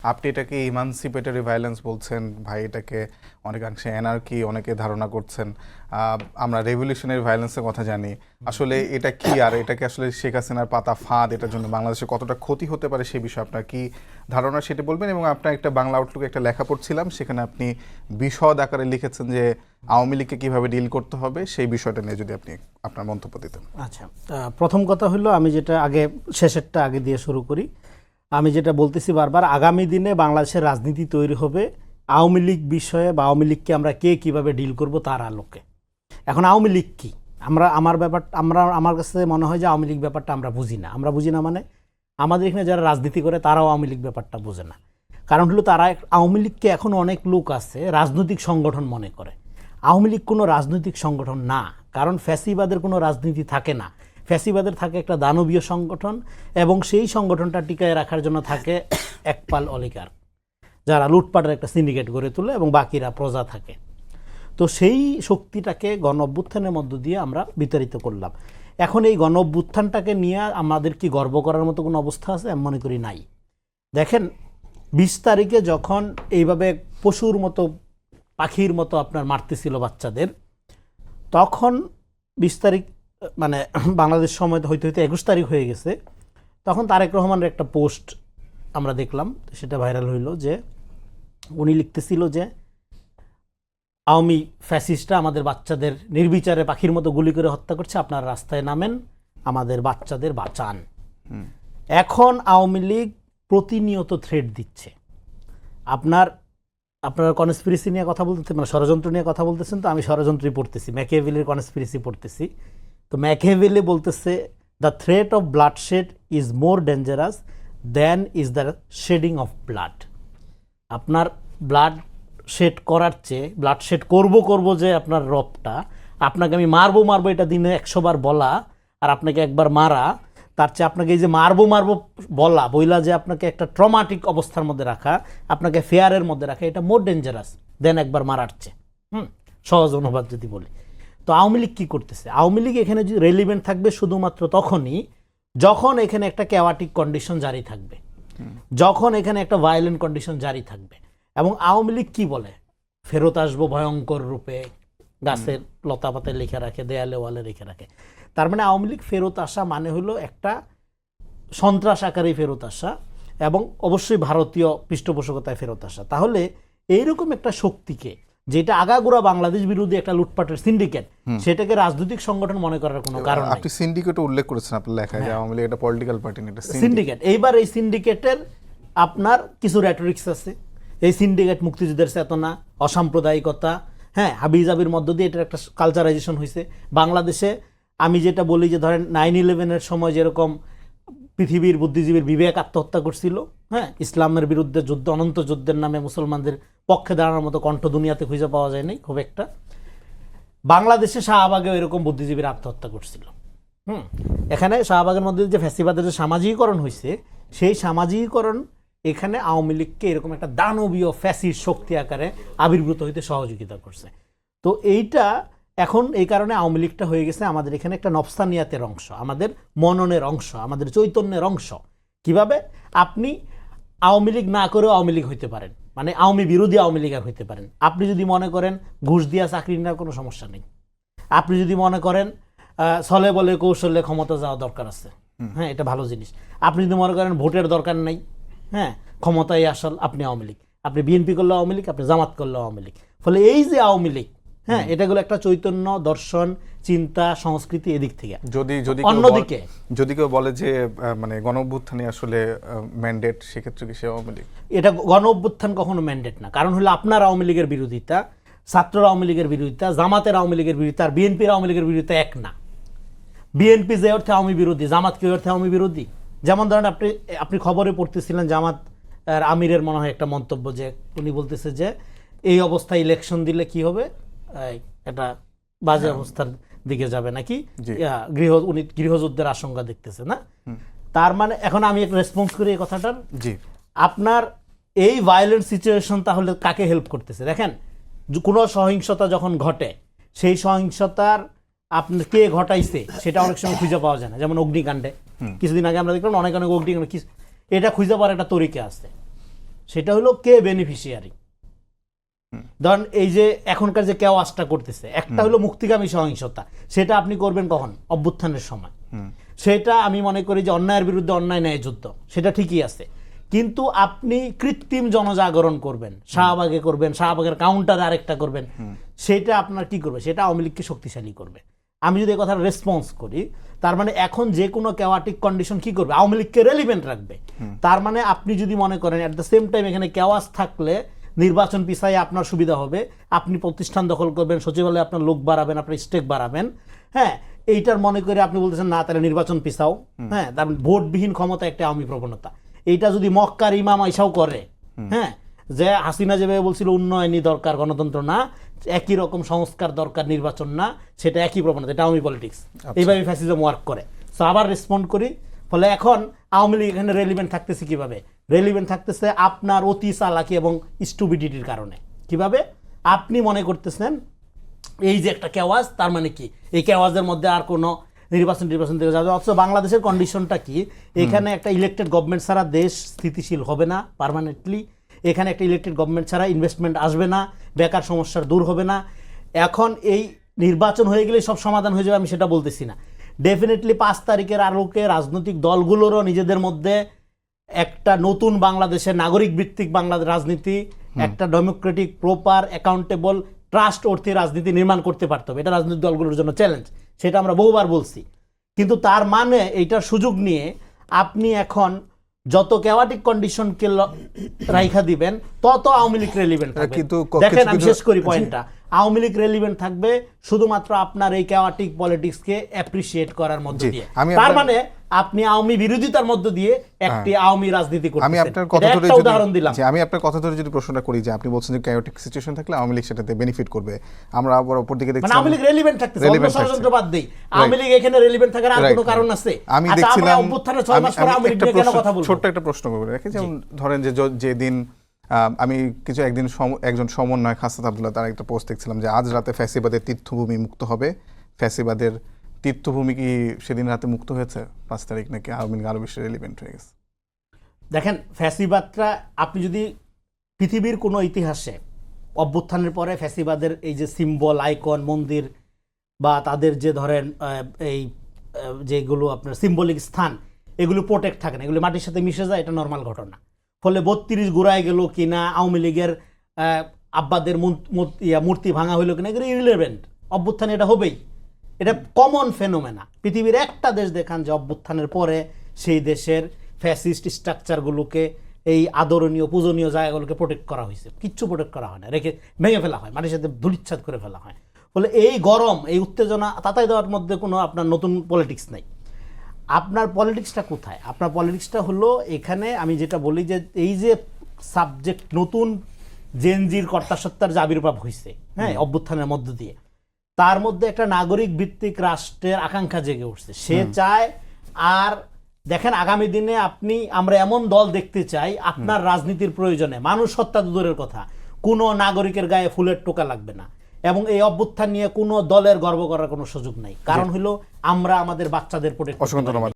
আপনি এটাকে ইমানসিপেটরি ভায়োলেন্স বলছেন ভাই, এটাকে অনেকাংশে অ্যানার্কি অনেকে ধারণা করছেন। আমরা রেভলিউশনারি ভায়োলেন্সের কথা জানি। আসলে এটা কি, আর এটাকে আসলে শেখ হাসিনার পাতা ফাঁদ, এটার জন্য বাংলাদেশে কতটা ক্ষতি হতে পারে সেই বিষয়ে আপনার কি ধারণা সেটা বলবেন। এবং আপনার একটা বাংলা আউটলুকে একটা লেখা পড়ছিলাম, সেখানে আপনি বিশদ আকারে লিখেছেন যে আওয়ামী লীগকে কীভাবে ডিল করতে হবে সেই বিষয়টা নিয়ে যদি আপনি আপনার মন্তব্য দিতেন। আচ্ছা, প্রথম কথা হলো আমি যেটা আগে শেষেরটা আগে দিয়ে শুরু করি। আমি যেটা বলতেছি বারবার, আগামী দিনে বাংলাদেশের রাজনীতি তৈরি হবে আওয়ামী লীগ বিষয়ে বা আওয়ামী লীগকে আমরা কে কীভাবে ডিল করব তার আলোকে। এখন আওয়ামী লীগ কী, আমার কাছে মনে হয় যে আওয়ামী লীগ ব্যাপারটা আমরা বুঝি না মানে আমাদের এখানে যারা রাজনীতি করে তারাও আওয়ামী লীগ ব্যাপারটা বোঝে না। কারণ হলো তারা আওয়ামী লীগকে এখন অনেক লোক আছে রাজনৈতিক সংগঠন মনে করে। আওয়ামী লীগ কোনো রাজনৈতিক সংগঠন না, কারণ ফ্যাসিবাদের কোনো রাজনীতি থাকে না। ফ্যাসিবাদের থাকে একটা দানবীয় সংগঠন, এবং সেই সংগঠনটা টিকায় রাখার জন্য থাকে একপাল অলিগার, যারা লুটপাটের একটা সিন্ডিকেট গড়ে তোলে এবং বাকিরা প্রজা থাকে। তো সেই শক্তিটাকে গণ অভ্যুত্থানের মধ্য দিয়ে আমরা বিতাড়িত করলাম। এখন এই গণ অভ্যুত্থানটাকে নিয়ে আমাদের কি গর্ব করার মতো কোনো অবস্থা আছে? আমি মনে করি নাই। দেখেন, 20 তারিখে যখন এইভাবে পশুর মতো পাখির মতো আপনার মারতেছিল বাচ্চাদের, তখন 20 তারিখ মানে বাংলাদেশ সময় হইতে হইতে 21 তারিখ হয়ে গেছে। তখন তারেক রহমানের একটা পোস্ট আমরা দেখলাম, সেটা ভাইরাল হইল, যে উনি লিখতেছিল যে আওয়ামী ফ্যাসিস্টরা আমাদের বাচ্চাদের নির্বিচারে পাখির মতো গুলি করে হত্যা করছে, আপনারা রাস্তায় নামেন, আমাদের বাচ্চাদের বাঁচান। এখন আওয়ামী লীগ প্রতিনিয়ত থ্রেট দিচ্ছে। আপনারা কনস্পিরেসি নিয়ে কথা বলতে, মানে ষড়যন্ত্র নিয়ে কথা বলতেছেন, তো আমি ষড়যন্ত্রই পড়তেছি, ম্যাকিয়াভেলির কনস্পিরেসি পড়তেছি। তো ম্যাকিয়াভেলি বলতেছে the threat of bloodshed is more dangerous than is the shedding of blood. আপনার ব্লাড শেড করার চেয়ে, ব্লাড শেড করবো যে আপনার রবটা, আপনাকে আমি মারবো এটা দিনে 100 বার বলা আর আপনাকে একবার মারা, তার চেয়ে আপনাকে এই যে মারবো বইলা যে আপনাকে একটা ট্রমাটিক অবস্থার মধ্যে রাখা, আপনাকে ফেয়ারের মধ্যে রাখা, এটা মোর ডেঞ্জারাস দেন একবার মারার চেয়ে। সহজ অনুবাদ যদি বলি। তো আওয়ামী লীগ কী করতেছে? আওয়ামী লীগ এখানে যে রেলিভেন্ট থাকবে শুধুমাত্র তখনই যখন এখানে একটা ক্যাওয়াটিক কন্ডিশন জারি থাকবে, যখন এখানে একটা ভায়োলেন্ট কন্ডিশন জারি থাকবে। এবং আওয়ামী লীগ কী বলে? ফেরত আসবো ভয়ঙ্কর রূপে, গাছের লতা পাতায় লিখে রাখে, দেয়ালে ওয়ালে লিখে রাখে। তার মানে আওয়ামী লীগ ফেরত আসা মানে হলো একটা সন্ত্রাস আকারে ফেরত আসা, এবং অবশ্যই ভারতীয় পৃষ্ঠপোষকতায় ফেরত আসা। তাহলে এইরকম একটা শক্তিকে, যেটা আগাগোড়া বাংলাদেশ বিরোধী একটা লুটপাটের সিন্ডিকেট, সেটাকে রাজনৈতিক সংগঠন মনে করার কোনো কারণ নেই। আপনি সিন্ডিকেটও উল্লেখ করেছেন আপনার লেখায়, যে আওয়ামী লীগ একটা পলিটিক্যাল পার্টি না, এটা সিন্ডিকেট। এইবার এই সিন্ডিকেটের আপনার কিছু রেটরিক্স আছে। এই সিন্ডিকেট মুক্তিযুদ্ধের চেতনা, অসাম্প্রদায়িকতা, হ্যাঁ, হাবিজাবির মধ্য দিয়ে এটার একটা কালচারাইজেশন হয়েছে বাংলাদেশে। আমি যেটা বলি যে ধরেন 9/11-এর সময় যেরকম পৃথিবীর বুদ্ধিজীবীর বিবেক আত্মহত্যা করছিল, হ্যাঁ, ইসলামের বিরুদ্ধে যুদ্ধ, অনন্ত যুদ্ধের নামে মুসলমানদের পক্ষে দাঁড়ানোর মতো কণ্ঠ দুনিয়াতে খুঁজে পাওয়া যায়নি খুব একটা। বাংলাদেশে শাহবাগেও এরকম বুদ্ধিজীবীর আত্মহত্যা করছিল। এখানে শাহবাগের মধ্যে যে ফ্যাসিবাদের যে সামাজিকীকরণ হয়েছে, সেই সামাজিকীকরণ এখানে আওয়ামী লীগকে এরকম একটা দানবীয় ফ্যাসির শক্তি আকারে আবির্ভূত হইতে সহযোগিতা করছে। তো এইটা এখন এই কারণে আওয়ামী লীগটা হয়ে গেছে আমাদের এখানে একটা নফসানিয়াতের অংশ, আমাদের মননের অংশ, আমাদের চৈতন্যের অংশ। কিভাবে? আপনি আওয়ামী লীগ না করেও আওয়ামী লীগ হইতে পারেন, মানে আওয়ামী বিরোধী আওয়ামী লীগ হইতে পারেন। আপনি যদি মনে করেন ঘুষ দিয়া চাকরি নেওয়ার কোনো সমস্যা নেই, আপনি যদি মনে করেন ছলে বলে কৌশলে ক্ষমতা যাওয়া দরকার আছে, হ্যাঁ, এটা ভালো জিনিস। আপনি যদি মনে করেন ভোটের দরকার নেই, হ্যাঁ, ক্ষমতাই আসল, আপনি আওয়ামী লীগ। আপনি বিএনপি করলে আওয়ামী লীগ, আপনি জামাত করলে আওয়ামী লীগ। ফলে এই যে আওয়ামী লীগ, হ্যাঁ, এটাগুলো একটা চৈতন্য, দর্শন, চিন্তা, সংস্কৃতি, এদিক থেকে। অন্যদিকে যদি কেউ বলে যে মানে গণ অভ্যুত্থানই আসলে ম্যান্ডেট, সেক্ষেত্রে কি সে আওয়ামী লীগ? এটা গণ অভ্যুত্থান কখনো ম্যান্ডেট না। কারণ হলো আপনার আওয়ামী লীগের বিরোধিতা, ছাত্ররা আওয়ামী লীগের বিরোধিতা, জামাতের আওয়ামী লীগের বিরোধিতা আর বিএনপির আওয়ামী লীগের বিরোধিতা এক না। বিএনপি যে অর্থে আওয়ামী বিরোধী, জামাত কি অর্থে আওয়ামী বিরোধী? যেমন ধরেন আপনি খবরে পড়তেছিলেন জামাত আমিরের মনে হয় একটা মন্তব্য, যে উনি বলতেছে যে এই অবস্থায় ইলেকশন দিলে কি হবে, এটা বাজে অবস্থার দিকে যাবে নাকি, উনি গৃহযুদ্ধের আশঙ্কা দেখতেছে না। তার মানে এখন আমি একটা রেসপন্স করি এই কথাটার, আপনার এই ভায়োলেন্ট সিচুয়েশন তাহলে কাকে হেল্প করতেছে? দেখেন, কোনো সহিংসতা যখন ঘটে, সেই সহিংসতার আপনি কে ঘটাইছে সেটা অনেক সময় খুঁজে পাওয়া যায় না। যেমন অগ্নিকাণ্ডে কিছুদিন আগে আমরা দেখলাম অনেক অগ্নিকাণ্ড, এটা খুঁজে পাওয়ার একটা তরিকা আছে। সেটা হলো কে বেনিফিশিয়ারি। ধরেন এই যে এখনকার যে কেওয়াজটা করতেছে, একটা হলো মুক্তিকামী সহিংসতা, সেটা আপনি করবেন কখন? অভ্যুত্থানের সময়। সেটা আমি মনে করি যে অন্যায়ের বিরুদ্ধে অন্যায় ন্যায় যুদ্ধ, সেটা ঠিকই আছে। কিন্তু আপনি কৃত্রিম জনজাগরণ করবেন, শাহবাগে করবেন, শাহবাগের কাউন্টারে আরেকটা করবেন, সেটা আপনার কি করবে? সেটা আওয়ামী লীগকে শক্তিশালী করবে। আমি যদি এই কথার রেসপন্স করি, তার মানে এখন যে কোনো কেওয়াটিক কন্ডিশন কি করবে? আওয়ামী লীগকে রেলিভেন্ট রাখবে। তার মানে আপনি যদি মনে করেন অ্যাট দ্য সেম টাইম এখানে কেওয়াজ থাকলে নির্বাচন পিছায় আপনার সুবিধা হবে, আপনি প্রতিষ্ঠান দখল করবেন, সচিবালয়ে আপনার লোক বাড়াবেন, আপনার স্টেক বাড়াবেন, হ্যাঁ, এইটার মনে করে আপনি বলতেছেন না তাহলে নির্বাচন পিছাও, হ্যাঁ, তার ভোটবিহীন ক্ষমতা একটা আওয়ামী প্রবণতা। এইটা যদি মক্কার ইমাম আইসাও করে, হ্যাঁ, যে হাসিনা যেভাবে বলছিল উন্নয়নই দরকার, গণতন্ত্র না, একই রকম সংস্কার দরকার, নির্বাচন না, সেটা একই প্রবণতা, এটা আওয়ামী পলিটিক্স। এইভাবে ফ্যাসিজম ওয়ার্ক করে। সো আবার রেসপন্ড করি, ফলে এখন আওয়ামী লীগ এখানে রেলিভেন্ট থাকতেছে কিভাবে? রেলিভেন্ট থাকতেছে আপনার অতি চালাকি এবং স্টুপিডিটির কারণে। কিভাবে? আপনি মনে করতেছেন এই যে একটা কেওয়াজ, তার মানে কি এই কেওয়াজের মধ্যে আর কোনো নির্বাচন থেকে যাবে। অথচ বাংলাদেশের কন্ডিশনটা কি? এখানে একটা ইলেক্টেড গভর্নমেন্ট ছাড়া দেশ স্থিতিশীল হবে না পার্মানেন্টলি। এখানে একটা ইলেক্টেড গভর্নমেন্ট ছাড়া ইনভেস্টমেন্ট আসবে না, বেকার সমস্যার দূর হবে না। এখন এই নির্বাচন হয়ে গেলে সব সমাধান হয়ে যাবে আমি সেটা বলতেছি না। ডেফিনেটলি 5 তারিখের আলোকে রাজনৈতিক দলগুলোরও নিজেদের মধ্যে একটা নতুন বাংলাদেশের নাগরিক ভিত্তিক বাংলাদেশ রাজনীতি, একটা ডেমোক্রেটিক প্রপার অ্যাকাউন্টেবল ট্রাস্ট অর্থে রাজনীতি নির্মাণ করতে পারতে হবে। এটা রাজনৈতিক দলগুলোর জন্য চ্যালেঞ্জ, সেটা আমরা বহুবার বলছি। কিন্তু তার মানে এইটার সুযোগ নিয়ে আপনি এখন যত কেওয়াটিক কন্ডিশনকে রাইখা দিবেন তত আওয়ামী লীগ রেলিভেন্ট থাকবে। দেখেন আমি শেষ করি পয়েন্টটা, আওয়ামী লীগ রেলিভেন্ট থাকবে শুধুমাত্র আপনার এই কেওয়াটিক পলিটিক্সকে অ্যাপ্রিসিয়েট করার মধ্য দিয়ে। তার মানে আপনি আওয়ামী বিরোধিতার মধ্য দিয়ে একটি আওয়ামী রাজনীতি করতেছেন। আমি আপনার কথা ধরে একটা উদাহরণ দিলাম। আমি আপনার কথা ধরে যদি প্রশ্নটা করি যে আপনি বলছেন যে কেওয়াটিক সিচুয়েশন থাকলে আওয়ামী লীগ সেটাতে বেনিফিট করবে, আমরা আবার অপর দিকে দেখছি মানে আওয়ামী লীগ রেলিভেন্ট থাকতেছে, অন্য ষড়যন্ত্র বাদ দেই, আওয়ামী লীগ এখানে রেলিভেন্ট থাকার আর কোনো কারণ আছে? আমি দেখছিলাম অভ্যুত্থানের 6 মাস পরে আওয়ামী লীগ নিয়ে কেন কথা বলবো? ছোট্ট একটা প্রশ্ন করে রাখি, যেমন ধরেন যে যেদিন আমি একজন সমন্বয়ক হাসনাত আব্দুল্লাহ তার একটা পোস্ট দেখছিলাম যে আজ রাতে ফ্যাসিবাদের তীর্থভূমি মুক্ত হবে। ফ্যাসিবাদের তীর্থভূমি কি সেদিন রাতে মুক্ত হয়েছে 5 তারিখ, নাকি আওয়ামী লীগ আরো বেশি রেলিভেন্ট হয়ে গেছে? দেখেন ফ্যাসিবাদটা আপনি যদি পৃথিবীর কোনো ইতিহাসে অভ্যুত্থানের পরে ফ্যাসিবাদের এই যে সিম্বল, আইকন, মন্দির বা তাদের যে ধরেন এই যেগুলো আপনার সিম্বলিক স্থান, এগুলো প্রোটেক্ট থাকে না, এগুলো মাটির সাথে মিশে যায়, এটা নর্মাল ঘটনা। ফলে 32 গুড়ায় গেল কিনা, আওয়ামী লীগের আব্বাদের মূর্তি ভাঙা হইলো কিনা, এগুলো ইরিলেভেন্ট। অভ্যুত্থানে এটা হবেই, এটা কমন ফেনোমেনা। পৃথিবীর একটা দেশ দেখান যে অভ্যুত্থানের পরে সেই দেশের ফ্যাসিস্ট স্ট্রাকচারগুলোকে, এই আদরণীয় পূজনীয় জায়গাগুলোকে প্রোটেক্ট করা হয়েছে? কিচ্ছু প্রোটেক্ট করা হয় না, রেখে ভেঙে ফেলা হয়, মাটির সাথে ধূলিচ্ছাদ করে ফেলা হয়। ফলে এই গরম, এই উত্তেজনা তাতাই দেওয়ার মধ্যে কোনো আপনার নতুন পলিটিক্স নেই। আপনার পলিটিক্সটা কোথায়? আপনার পলিটিক্সটা হলো এখানে আমি যেটা বলি যে এই যে সাবজেক্ট নতুন জেনজির কর্তাসত্তার যে আবির্ভাব হয়েছে, হ্যাঁ, অভ্যুত্থানের মধ্য দিয়ে, তার মধ্যে একটা নাগরিক ভিত্তিক রাষ্ট্রের আকাঙ্ক্ষা জেগে উঠছে। সে চায়, আর দেখেন আগামী দিনে আমরা এমন দল দেখতে চাই আপনার রাজনীতির প্রয়োজনে মানুষ হত্যা দূরের কথা, কোনো নাগরিকের গায়ে ফুলের টোকা লাগবে না। এবং এই অভ্যুত্থান নিয়ে কোনো দলের গর্ব করার কোনো সুযোগ নাই, কারণ হলো আমরা আমাদের বাচ্চাদের প্রোটেক্ট। অসংখ্য ধন্যবাদ।